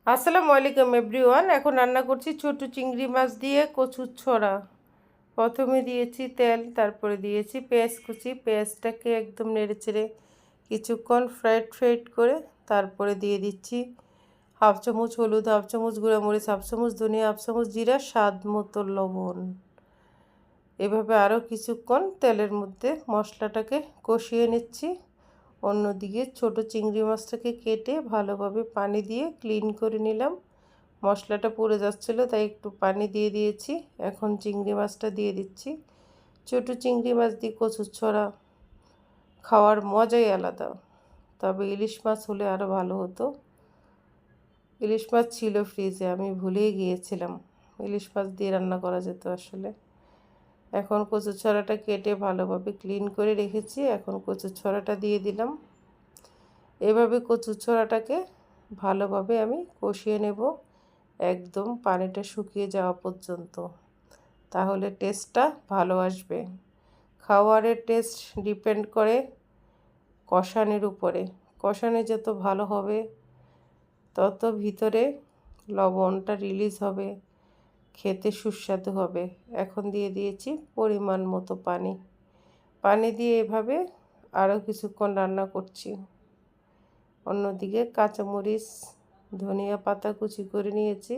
আসসালামু আলাইকুম এভরিওয়ান। এখন রান্না করছি ছোট চিংড়ি মাছ দিয়ে কচুর ছড়া। প্রথমে দিয়েছি তেল, তারপরে দিয়েছি পেঁয়াজ কুচি। পেঁয়াজটাকে একদম নেড়েচেড়ে কিছুক্ষণ ফ্রাইড করে তারপরে দিয়ে দিচ্ছি হাফ চামচ হলুদ, হাফ চামচ গুঁড়া মরিচ, হাফ চামচ ধনিয়া, হাফ চামচ জিরা, স্বাদ মতো লবণ। এভাবে আরও কিছুক্ষণ তেলের মধ্যে মশলাটাকে কষিয়ে নিচ্ছি। অন্যদিকে ছোট চিংড়ি মাছটাকে কেটে ভালোভাবে পানি দিয়ে ক্লিন করে নিলাম। মশলাটা পুড়ে যাচ্ছিল তাই একটু পানি দিয়ে দিয়েছি। এখন চিংড়ি মাছটা দিয়ে দিচ্ছি। ছোট চিংড়ি মাছ দিয়ে কচুর ছড়া খাওয়ার মজাই আলাদা। তবে ইলিশ মাছ হলে আরও ভালো হতো। ইলিশ মাছ ছিল ফ্রিজে, আমি ভুলেই গিয়েছিলাম। ইলিশ মাছ দিয়ে রান্না করা যেত আসলে। এখন কচুর ছড়াটা কেটে ভালোভাবে ক্লিন করে রেখেছি। এখন কচুর ছড়াটা দিয়ে দিলাম। এভাবে কচুর ছড়াটাকে ভালোভাবে আমি কষিয়ে নেব একদম পানিটা শুকিয়ে যাওয়া পর্যন্ত, তাহলে টেস্টটা ভালো আসবে। খাবারের টেস্ট ডিপেন্ড করে কষানির উপরে। কষানি যত ভালো হবে তত ভিতরে লবণটা রিলিজ হবে, খেতে সুস্বাদু হবে। এখন দিয়ে দিয়েছি পরিমাণ মতো পানি। পানি দিয়ে এভাবে আরও কিছুক্ষণ রান্না করছি। অন্যদিকে কাঁচামরিচ, ধনিয়া পাতা কুচি করে নিয়েছি।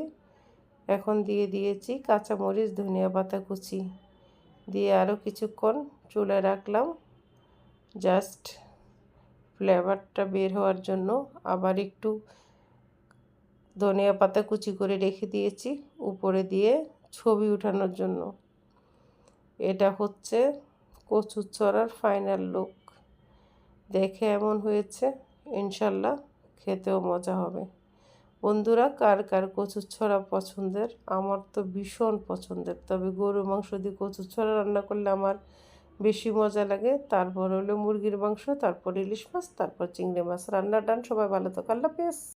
এখন দিয়ে দিয়েছি কাঁচামরিচ, ধনিয়া পাতা কুচি দিয়ে আরও কিছুক্ষণ চুলায় রাখলাম, জাস্ট ফ্লেভারটা বের হওয়ার জন্য। আবার একটু ধনিয়া পাতা কুচি করে রেখে দিয়েছি উপরে দিয়ে ছবি ওঠানোর জন্য। এটা হচ্ছে কচুর ছড়ার ফাইনাল লুক। দেখে এমন হয়েছে, ইনশাল্লাহ খেতেও মজা হবে। বন্ধুরা, কার কার কচুর ছড়া পছন্দের? আমার তো ভীষণ পছন্দের। তবে গরুর মাংস দিয়ে কচুর ছড়া রান্না করলে আমার বেশি মজা লাগে। তারপর হলো মুরগির মাংস, তারপর ইলিশ মাছ, তারপর চিংড়ি মাছ। রান্না ডান। সবাই ভালো থাকো। আল্লাহ হাফেজ।